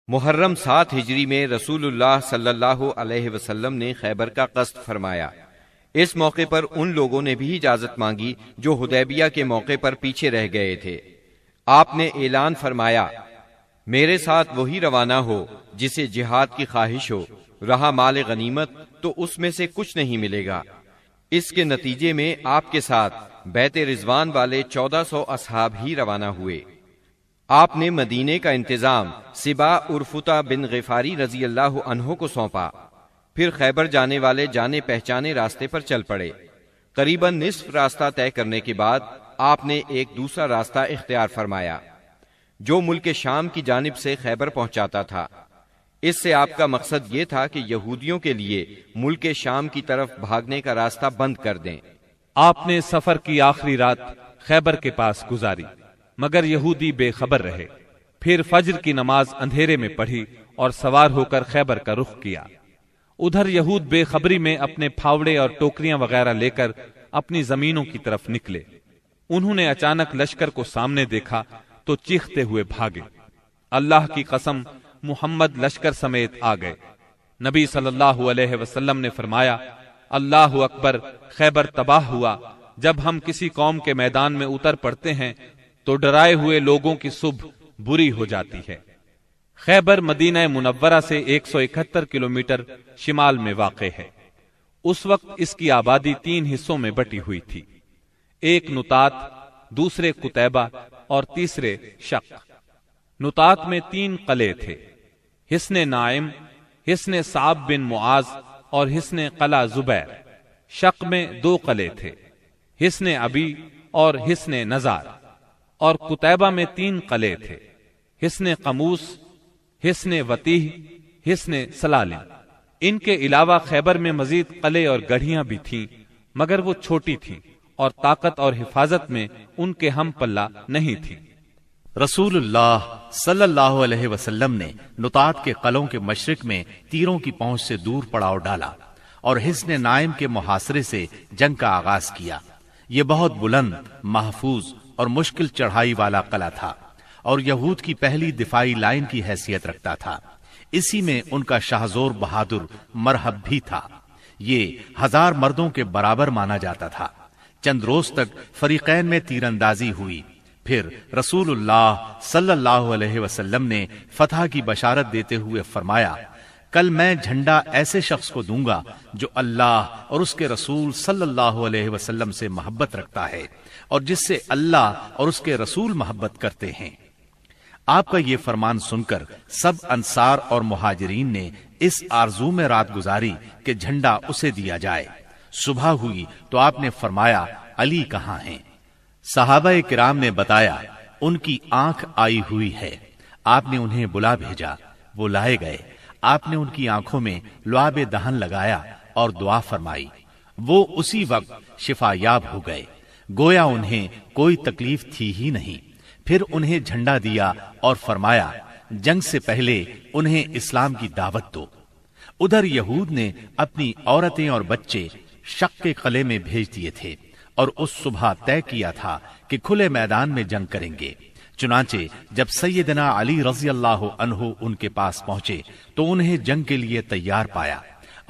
محرم 7 ہجری میں رسول اللہ صلی اللہ علیہ وسلم نے خیبر کا قصد فرمایا۔ اس موقع پر ان لوگوں نے بھی اجازت مانگی جو حدیبیہ کے موقع پر پیچھے رہ گئے تھے۔ آپ نے اعلان فرمایا، میرے ساتھ وہی روانہ ہو جسے جہاد کی خواہش ہو، رہا مال غنیمت تو اس میں سے کچھ نہیں ملے گا۔ اس کے نتیجے میں آپ کے ساتھ بیت رضوان والے 1400 اصحاب ہی روانہ ہوئے۔ آپ نے مدینے کا انتظام سبا عرفتہ بن غفاری رضی اللہ عنہ کو سونپا، پھر خیبر جانے والے جانے پہچانے راستے پر چل پڑے۔ قریباً نصف راستہ طے کرنے کے بعد آپ نے ایک دوسرا راستہ اختیار فرمایا جو ملک شام کی جانب سے خیبر پہنچاتا تھا۔ اس سے آپ کا مقصد یہ تھا کہ یہودیوں کے لیے ملک شام کی طرف بھاگنے کا راستہ بند کر دیں۔ آپ نے سفر کی آخری رات خیبر کے پاس گزاری، مگر یہودی بے خبر رہے۔ پھر فجر کی نماز اندھیرے میں پڑھی اور سوار ہو کر خیبر کا رخ کیا۔ ادھر یہود بے خبری میں اپنے پھاوڑے اور ٹوکریاں وغیرہ لے کر اپنی زمینوں کی طرف نکلے۔ انہوں نے اچانک لشکر کو سامنے دیکھا تو چیختے ہوئے بھاگے۔ اللہ کی قسم، محمد لشکر سمیت آ گئے۔ نبی صلی اللہ علیہ وسلم نے فرمایا، اللہ اکبر، خیبر تباہ ہوا۔ جب ہم کسی قوم کے میدان میں اتر پڑتے ہیں تو ڈرائے ہوئے لوگوں کی صبح بری ہو جاتی ہے۔ خیبر مدینہ منورہ سے 171 کلومیٹر شمال میں واقع ہے۔ اس وقت اس کی آبادی 3 حصوں میں بٹی ہوئی تھی، ایک نطات، دوسرے قتیبہ اور تیسرے شق۔ نطات میں 3 قلعے تھے، حصن نائم، حصن صعب بن معاذ اور حصن قلعہ زبیر۔ شق میں 2 قلعے تھے، حصن ابی اور حصن نزار۔ اور قتیبہ میں 3 قلعے تھے، حصن قموس، حصن وتیح، حصن سلالم۔ ان کے علاوہ خیبر میں مزید قلعے اور گڑھیاں بھی تھیں، مگر وہ چھوٹی تھیں اور طاقت اور حفاظت میں ان کے ہم پلہ نہیں تھی۔ رسول اللہ صلی اللہ علیہ وسلم نے نطات کے قلعوں کے مشرق میں تیروں کی پہنچ سے دور پڑاؤ ڈالا اور حصن نائم کے محاصرے سے جنگ کا آغاز کیا۔ یہ بہت بلند، محفوظ اور مشکل چڑھائی والا قلعہ تھا اور یہود کی پہلی دفاعی لائن کی حیثیت رکھتا تھا۔ اسی میں ان کا شاہزور بہادر مرحب بھی تھا۔ یہ 1000 مردوں کے برابر مانا جاتا تھا۔ چند روز تک فریقین میں تیر اندازی ہوئی، پھر رسول اللہ صلی اللہ علیہ وسلم نے فتح کی بشارت دیتے ہوئے فرمایا، کل میں جھنڈا ایسے شخص کو دوں گا جو اللہ اور اس کے رسول صلی اللہ علیہ وسلم سے محبت رکھتا ہے اور جس سے اللہ اور اس کے رسول محبت کرتے ہیں۔ آپ کا یہ فرمان سن کر سب انصار اور مہاجرین نے اس آرزو میں رات گزاری کہ جھنڈا اسے دیا جائے۔ صبح ہوئی تو آپ نے فرمایا، علی کہاں ہیں؟ صحابہ کرام نے بتایا، ان کی آنکھ آئی ہوئی ہے۔ آپ نے انہیں بلا بھیجا، وہ لائے گئے۔ آپ نے ان کی آنکھوں میں لعاب دہن لگایا اور دعا فرمائی۔ وہ اسی وقت شفا یاب ہو گئے، گویا انہیں کوئی تکلیف تھی ہی نہیں۔ پھر انہیں جھنڈا دیا اور فرمایا، جنگ سے پہلے انہیں اسلام کی دعوت دو۔ ادھر یہود نے اپنی عورتیں اور بچے شق کے قلعے میں بھیج دیے تھے اور اس صبح طے کیا تھا کہ کھلے میدان میں جنگ کریں گے۔ چنانچہ جب سیدنا علی رضی اللہ عنہ ان کے پاس پہنچے تو انہیں جنگ کے لیے تیار پایا۔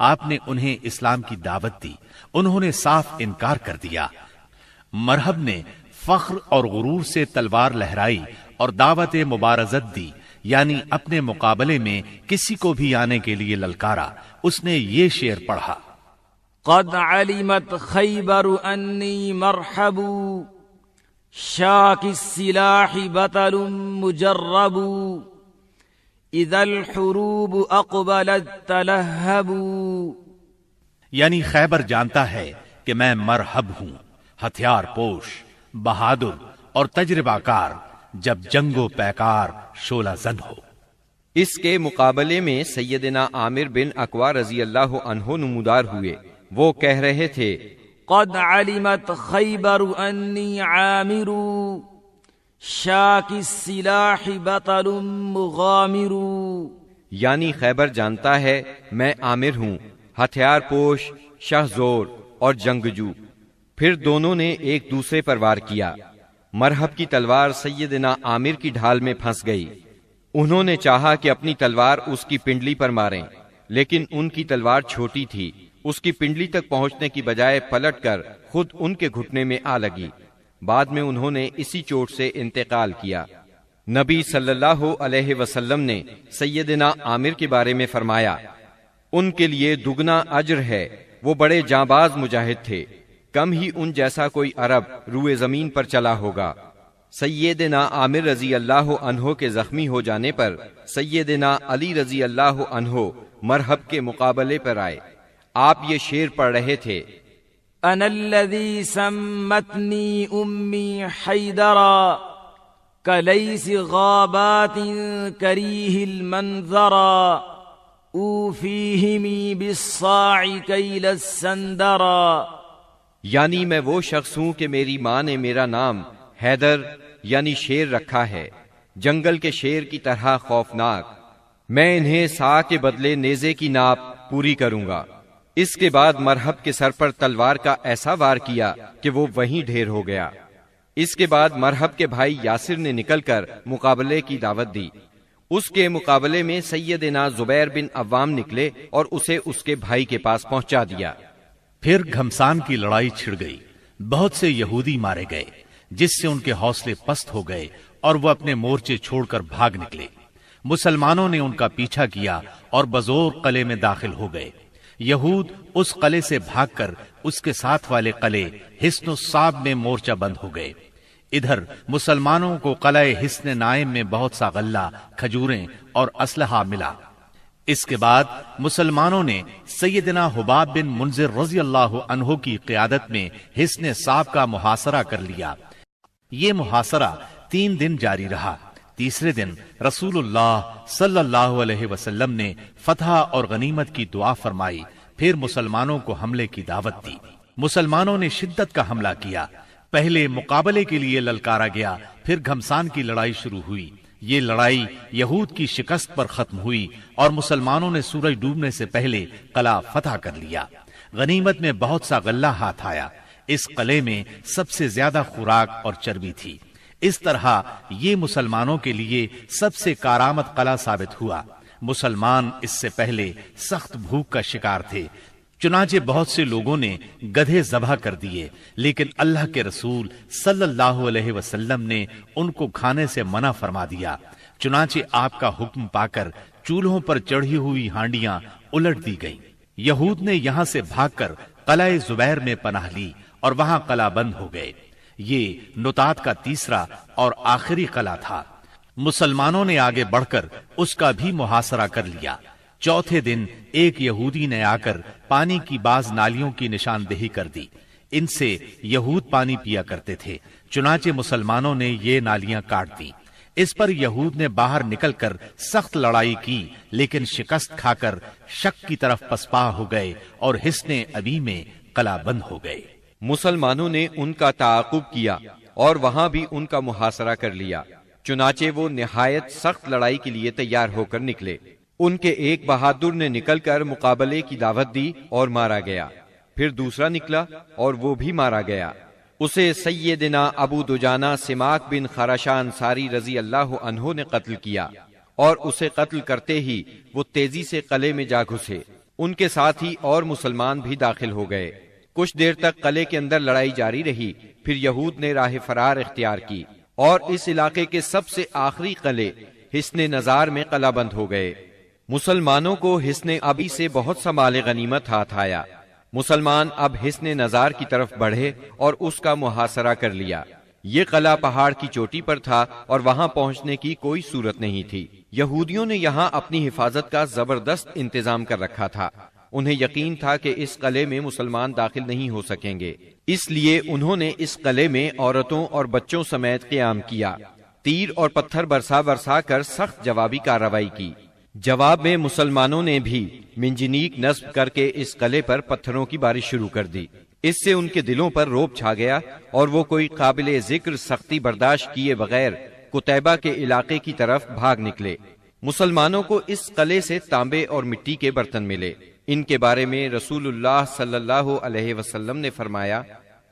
آپ نے انہیں اسلام کی دعوت دی، انہوں نے صاف انکار کر دیا۔ مرحب نے فخر اور غرور سے تلوار لہرائی اور دعوت مبارزت دی، یعنی اپنے مقابلے میں کسی کو بھی آنے کے لیے للکارا۔ اس نے یہ شعر پڑھا، قد علمت خیبر انی مرحب، شاک السلاح بطل مجرب، اذا الحروب اقبلت تلہب۔ یعنی خیبر جانتا ہے کہ میں مرحب ہوں، ہتھیار پوش، بہادر اور تجربہ کار، جب جنگ و پیکار شعلہ زن ہو۔ اس کے مقابلے میں سیدنا عامر بن اقوا رضی اللہ عنہ نمودار ہوئے۔ وہ کہہ رہے تھے، قد علمت خیبر انی عامر، شاک السلاح بطل مغامر۔ یعنی خیبر جانتا ہے میں عامر ہوں، ہتھیار پوش، شہزور اور جنگجو۔ پھر دونوں نے ایک دوسرے پر وار کیا۔ مرحب کی تلوار سیدنا عامر کی ڈھال میں پھنس گئی۔ انہوں نے چاہا کہ اپنی تلوار اس کی پنڈلی پر ماریں، لیکن ان کی تلوار چھوٹی تھی، اس کی پنڈلی تک پہنچنے کی بجائے پلٹ کر خود ان کے گھٹنے میں آ لگی۔ بعد میں انہوں نے اسی چوٹ سے انتقال کیا۔ نبی صلی اللہ علیہ وسلم نے سیدنا عامر کے بارے میں فرمایا، ان کے لیے دگنا اجر ہے، وہ بڑے جانباز مجاہد تھے، کم ہی ان جیسا کوئی عرب روئے زمین پر چلا ہوگا۔ سیدنا عامر رضی اللہ عنہ کے زخمی ہو جانے پر سیدنا علی رضی اللہ عنہ مرحب کے مقابلے پر آئے۔ آپ یہ شعر پڑھ رہے تھے، انا الذی سمتنی امی حیدرا کلیس غابات کریہ المنظرا اوفیہمی بالصاع کیل السندرا، یعنی میں وہ شخص ہوں کہ میری ماں نے میرا نام حیدر یعنی شیر رکھا ہے، جنگل کے شیر کی طرح خوفناک، میں انہیں سا کے بدلے نیزے کی ناپ پوری کروں گا۔ اس کے بعد مرحب کے سر پر تلوار کا ایسا وار کیا کہ وہ وہیں ڈھیر ہو گیا۔ اس کے بعد مرحب کے بھائی یاسر نے نکل کر مقابلے کی دعوت دی۔ اس کے مقابلے میں سیدنا زبیر بن عوام نکلے اور اسے اس کے بھائی کے پاس پہنچا دیا۔ پھر گھمسان کی لڑائی چھڑ گئی، بہت سے یہودی مارے گئے، جس سے ان کے حوصلے پست ہو گئے اور وہ اپنے مورچے چھوڑ کر بھاگ نکلے۔ مسلمانوں نے ان کا پیچھا کیا اور بزور قلعے میں داخل ہو گئے۔ یہود اس قلعے سے بھاگ کر اس کے ساتھ والے قلعے حصن الصاب میں مورچہ بند ہو گئے۔ ادھر مسلمانوں کو قلعہ حصن نائم میں بہت سا غلہ، کھجوریں اور اسلحہ ملا۔ اس کے بعد مسلمانوں نے سیدنا حباب بن منذر رضی اللہ عنہ کی قیادت میں حصن صاب کا محاصرہ کر لیا۔ یہ محاصرہ 3 دن جاری رہا۔ تیسرے دن رسول اللہ صلی اللہ علیہ وسلم نے فتح اور غنیمت کی دعا فرمائی، پھر مسلمانوں کو حملے کی دعوت دی۔ مسلمانوں نے شدت کا حملہ کیا۔ پہلے مقابلے کے لیے للکارا گیا، پھر گھمسان کی لڑائی شروع ہوئی۔ یہ لڑائی یہود کی شکست پر ختم ہوئی اور مسلمانوں نے سورج ڈوبنے سے پہلے قلعہ فتح کر لیا۔ غنیمت میں بہت سا غلہ ہاتھ آیا۔ اس قلعے میں سب سے زیادہ خوراک اور چربی تھی۔ اس طرح یہ مسلمانوں کے لیے سب سے کارآمد قلعہ ثابت ہوا۔ مسلمان اس سے پہلے سخت بھوک کا شکار تھے، چنانچہ بہت سے لوگوں نے گدھے ذبح کر دیے، لیکن اللہ کے رسول صلی اللہ علیہ وسلم نے ان کو کھانے سے منع فرما دیا۔ چنانچہ آپ کا حکم پا کر چولہوں پر چڑھی ہوئی ہانڈیاں الٹ دی گئیں۔ یہود نے یہاں سے بھاگ کر قلعہ زبیر میں پناہ لی اور وہاں قلعہ بند ہو گئے۔ یہ نطات کا تیسرا اور آخری قلعہ تھا۔ مسلمانوں نے آگے بڑھ کر اس کا بھی محاصرہ کر لیا۔ چوتھے دن ایک یہودی نے آ کر پانی کی بعض نالیوں کی نشاندہی کر دی۔ ان سے یہود پانی پیا کرتے تھے، چنانچہ مسلمانوں نے یہ نالیاں کاٹ دی۔ اس پر یہود نے باہر نکل کر سخت لڑائی کی، لیکن شکست کھا کر شک کی طرف پسپا ہو گئے اور حصن ابی میں قلعہ بند ہو گئے۔ مسلمانوں نے ان کا تعاقب کیا اور وہاں بھی ان کا محاصرہ کر لیا، چنانچہ وہ نہایت سخت لڑائی کے لیے تیار ہو کر نکلے۔ ان کے ایک بہادر نے نکل کر مقابلے کی دعوت دی اور مارا گیا، پھر دوسرا نکلا اور وہ بھی مارا گیا۔ اسے سیدنا ابو دجانہ سماک بن خراشہ انصاری رضی اللہ عنہ نے قتل کیا، اور اسے قتل کرتے ہی وہ تیزی سے قلعے میں جا گھسے۔ ان کے ساتھ ہی اور مسلمان بھی داخل ہو گئے۔ کچھ دیر تک قلعے کے اندر لڑائی جاری رہی، پھر یہود نے راہ فرار اختیار کی اور اس علاقے کے سب سے آخری قلعے حصن نزار میں قلعہ بند ہو گئے۔ مسلمانوں کو حصن ابی سے بہت سا مال غنیمت ہاتھ آیا۔ مسلمان اب حصن نزار کی طرف بڑھے اور اس کا محاصرہ کر لیا۔ یہ قلعہ پہاڑ کی چوٹی پر تھا اور وہاں پہنچنے کی کوئی صورت نہیں تھی۔ یہودیوں نے یہاں اپنی حفاظت کا زبردست انتظام کر رکھا تھا۔ انہیں یقین تھا کہ اس قلعے میں مسلمان داخل نہیں ہو سکیں گے، اس لیے انہوں نے اس قلعے میں عورتوں اور بچوں سمیت قیام کیا۔ تیر اور پتھر برسا کر سخت جوابی کارروائی کی۔ جواب میں مسلمانوں نے بھی منجنیق نصب کر کے اس قلعے پر پتھروں کی بارش شروع کر دی۔ اس سے ان کے دلوں پر رعب چھا گیا اور وہ کوئی قابل ذکر سختی برداشت کیے بغیر قتیبہ کے علاقے کی طرف بھاگ نکلے۔ مسلمانوں کو اس قلعے سے تانبے اور مٹی کے برتن ملے۔ ان کے بارے میں رسول اللہ صلی اللہ علیہ وسلم نے فرمایا،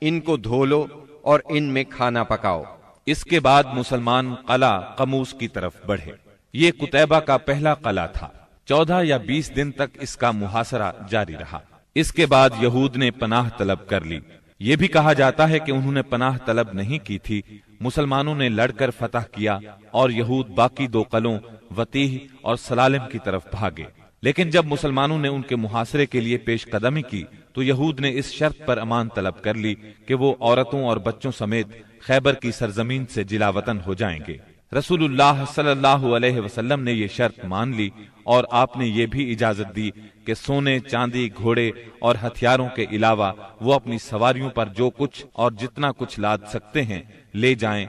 ان کو دھو لو اور ان میں کھانا پکاؤ۔ اس کے بعد مسلمان قلعہ قموس کی طرف بڑھے۔ یہ قتیبہ کا پہلا قلعہ تھا۔ 14 یا 20 دن تک اس کا محاصرہ جاری رہا۔ اس کے بعد یہود نے پناہ طلب کر لی۔ یہ بھی کہا جاتا ہے کہ انہوں نے پناہ طلب نہیں کی تھی، مسلمانوں نے لڑ کر فتح کیا اور یہود باقی 2 قلعوں وتیح اور سلالم کی طرف بھاگے۔ لیکن جب مسلمانوں نے ان کے محاصرے کے لیے پیش قدمی کی تو یہود نے اس شرط پر امان طلب کر لی کہ وہ عورتوں اور بچوں سمیت خیبر کی سرزمین سے جلا وطن ہو جائیں گے۔ رسول اللہ صلی اللہ علیہ وسلم نے یہ شرط مان لی اور آپ نے یہ بھی اجازت دی کہ سونے، چاندی، گھوڑے اور ہتھیاروں کے علاوہ وہ اپنی سواریوں پر جو کچھ اور جتنا کچھ لاد سکتے ہیں لے جائیں،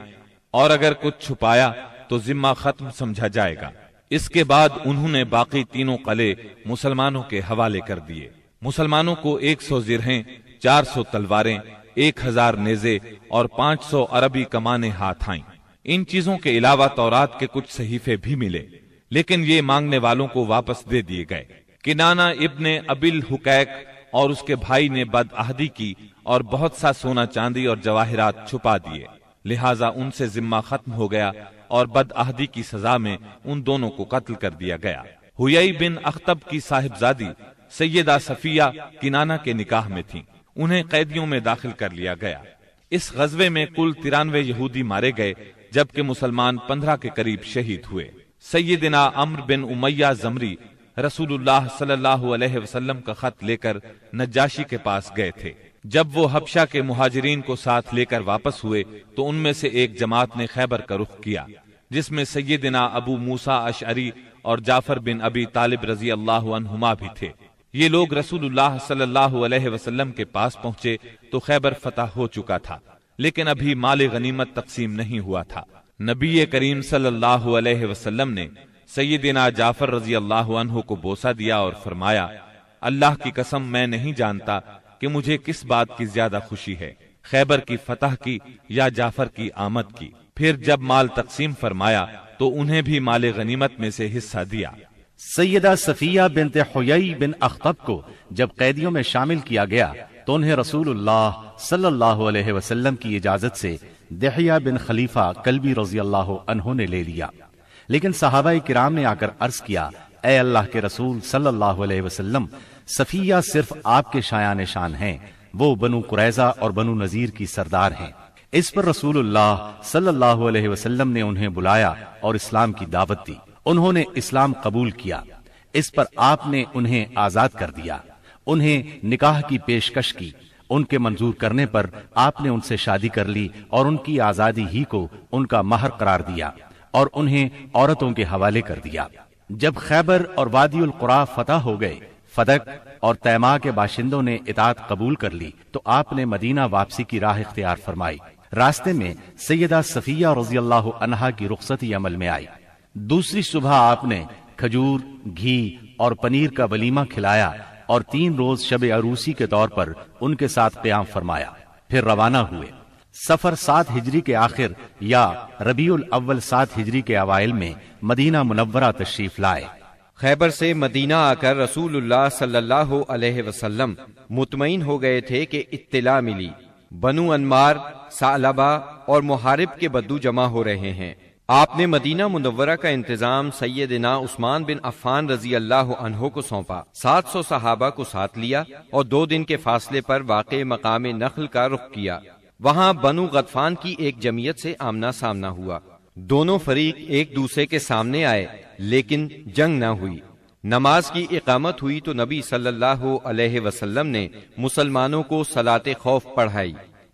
اور اگر کچھ چھپایا تو ذمہ ختم سمجھا جائے گا۔ اس کے بعد انہوں نے باقی 3 قلعے مسلمانوں کے حوالے کر دیے۔ مسلمانوں کو 100 زرہیں، 400 تلواریں، 1000 نیزے اور 500 عربی کمانیں ہاتھ آئیں۔ ان چیزوں کے علاوہ تورات کے کچھ صحیفے بھی ملے، لیکن یہ مانگنے والوں کو واپس دے دیے گئے۔ کنانہ ابن ابی الحقیق اور اس کے بھائی نے بدعہدی کی اور بہت سا سونا چاندی اور جواہرات چھپا دیے، لہٰذا ان سے ذمہ ختم ہو گیا اور بدعہدی کی سزا میں ان دونوں کو قتل کر دیا گیا۔ حیی بن اخطب کی صاحبزادی سیدہ صفیہ کنانہ کے نکاح میں تھیں، انہیں قیدیوں میں داخل کر لیا گیا۔ اس غزوے میں کل 93 یہودی مارے گئے، جبکہ مسلمان 15 کے قریب شہید ہوئے۔ سیدنا عمرو بن امیہ زمری رسول اللہ صلی اللہ علیہ وسلم کا خط لے کر نجاشی کے پاس گئے تھے۔ جب وہ حبشہ کے مہاجرین کو ساتھ لے کر واپس ہوئے تو ان میں سے ایک جماعت نے خیبر کا رخ کیا، جس میں سیدنا ابو موسیٰ اشعری اور جعفر بن ابی طالب رضی اللہ عنہما بھی تھے۔ یہ لوگ رسول اللہ صلی اللہ علیہ وسلم کے پاس پہنچے تو خیبر فتح ہو چکا تھا، لیکن ابھی مال غنیمت تقسیم نہیں ہوا تھا۔ نبی کریم صلی اللہ علیہ وسلم نے سیدنا جعفر رضی اللہ عنہ کو بوسہ دیا اور فرمایا، اللہ کی قسم میں نہیں جانتا کہ مجھے کس بات کی زیادہ خوشی ہے، خیبر کی فتح کی یا جعفر کی آمد کی۔ پھر جب مال تقسیم فرمایا تو انہیں بھی مال غنیمت میں سے حصہ دیا۔ سیدہ صفیہ بنت حیی بن اخطب کو جب قیدیوں میں شامل کیا گیا تو انہیں رسول اللہ صلی اللہ علیہ وسلم کی اجازت سے دحیہ بن خلیفہ کلبی رضی اللہ عنہ نے لے لیا، لیکن صحابہ کرام نے آ کر عرض کیا، اے اللہ کے رسول صلی اللہ علیہ وسلم، صفیہ صرف آپ کے شایان شان ہیں، وہ بنو قریظہ اور بنو نذیر کی سردار ہیں۔ اس پر رسول اللہ صلی اللہ علیہ وسلم نے انہیں بلایا اور اسلام کی دعوت دی۔ انہوں نے اسلام قبول کیا۔ اس پر آپ نے انہیں آزاد کر دیا، انہیں نکاح کی پیشکش کی۔ ان کے منظور کرنے پر آپ نے ان سے شادی کر لی اور ان کی آزادی ہی کو ان کا مہر قرار دیا اور انہیں عورتوں کے حوالے کر دیا۔ جب خیبر اور وادی القرا فتح ہو گئے، فدق اور تیما کے باشندوں نے اطاعت قبول کر لی تو آپ نے مدینہ واپسی کی راہ اختیار فرمائی۔ راستے میں سیدہ صفیہ رضی اللہ عنہا کی رخصتی عمل میں آئی۔ دوسری صبح آپ نے کھجور، گھی اور پنیر کا ولیمہ کھلایا اور 3 روز شب عروسی کے طور پر ان کے ساتھ قیام فرمایا، پھر روانہ ہوئے۔ سفر 7 ہجری کے آخر یا ربیع الاول 7 ہجری کے اوائل میں مدینہ منورہ تشریف لائے۔ خیبر سے مدینہ آ کر رسول اللہ صلی اللہ علیہ وسلم مطمئن ہو گئے تھے کہ اطلاع ملی بنو انمار، ثعلبہ اور محارب کے بدو جمع ہو رہے ہیں۔ آپ نے مدینہ منورہ کا انتظام سیدنا عثمان بن عفان رضی اللہ عنہ کو سونپا، 700 صحابہ کو ساتھ لیا اور 2 دن کے فاصلے پر واقع مقام نخل کا رخ کیا۔ وہاں بنو غطفان کی ایک جمعیت سے آمنا سامنا ہوا۔ دونوں فریق ایک دوسرے کے سامنے آئے لیکن جنگ نہ ہوئی۔ نماز کی اقامت ہوئی تو نبی صلی اللہ علیہ وسلم نے مسلمانوں کو صلاۃ خوف پڑھائی،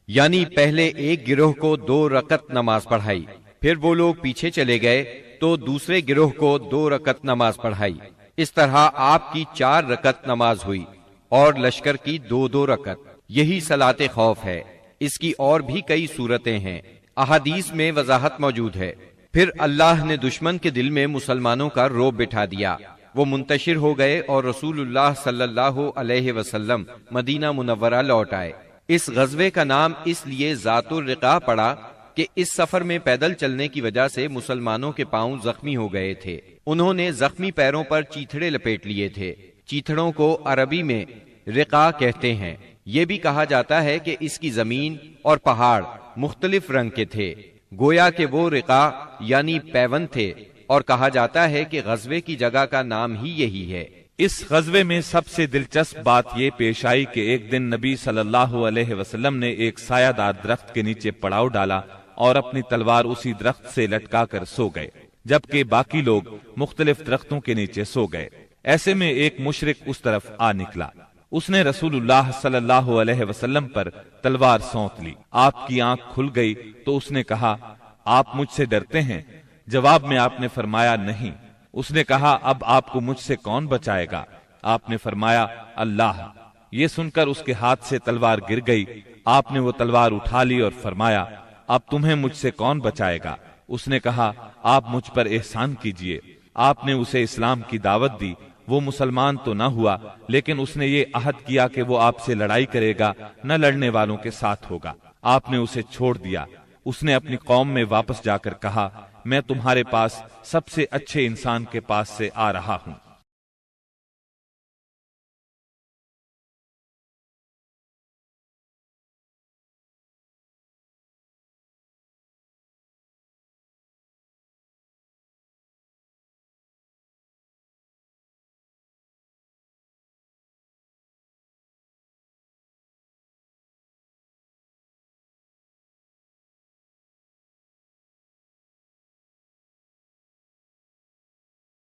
یعنی پہلے ایک گروہ کو 2 رکعت نماز پڑھائی، پھر وہ لوگ پیچھے چلے گئے تو دوسرے گروہ کو 2 رکعت نماز پڑھائی۔ اس طرح آپ کی 4 رکعت نماز ہوئی اور لشکر کی 2 رکعت۔ یہی صلاۃ خوف ہے۔ اس کی اور بھی کئی صورتیں ہیں، احادیث میں وضاحت موجود ہے۔ پھر اللہ نے دشمن کے دل میں مسلمانوں کا رعب بٹھا دیا، وہ منتشر ہو گئے اور رسول اللہ صلی اللہ علیہ وسلم مدینہ منورہ لوٹ آئے۔ اس غزوے کا نام اس لیے ذات الرقاع پڑا کہ اس سفر میں پیدل چلنے کی وجہ سے مسلمانوں کے پاؤں زخمی ہو گئے تھے۔ انہوں نے زخمی پیروں پر چیتھڑے لپیٹ لیے تھے۔ چیتھڑوں کو عربی میں رقاع کہتے ہیں۔ یہ بھی کہا جاتا ہے کہ اس کی زمین اور پہاڑ مختلف رنگ کے تھے، گویا کہ وہ رقاع یعنی پیون تھے اور کہا جاتا ہے کہ غزوے کی جگہ کا نام ہی یہی ہے۔ اس غزوے میں سب سے دلچسپ بات یہ پیش آئی کہ ایک دن نبی صلی اللہ علیہ وسلم نے ایک سایہ دار درخت کے نیچے پڑاؤ ڈالا اور اپنی تلوار اسی درخت سے لٹکا کر سو گئے، جبکہ باقی لوگ مختلف درختوں کے نیچے سو گئے۔ ایسے میں ایک مشرک اس طرف آ نکلا، اس نے رسول اللہ صلی اللہ علیہ وسلم پر تلوار سونت لی۔ آپ کی آنکھ کھل گئی تو اس نے کہا، آپ مجھ سے ڈرتے ہیں؟ جواب میں آپ نے فرمایا، نہیں۔ اس نے کہا، اب آپ کو مجھ سے کون بچائے گا؟ آپ نے فرمایا، اللہ۔ یہ سن کر اس کے ہاتھ سے تلوار گر گئی۔ آپ نے وہ تلوار اٹھا لی اور فرمایا، اب تمہیں مجھ سے کون بچائے گا؟ اس نے کہا، آپ مجھ پر احسان کیجئے۔ آپ نے اسے اسلام کی دعوت دی۔ وہ مسلمان تو نہ ہوا، لیکن اس نے یہ عہد کیا کہ وہ آپ سے لڑائی کرے گا، نہ لڑنے والوں کے ساتھ ہوگا۔ آپ نے اسے چھوڑ دیا۔ اس نے اپنی قوم میں واپس جا کر کہا، میں تمہارے پاس سب سے اچھے انسان کے پاس سے آ رہا ہوں۔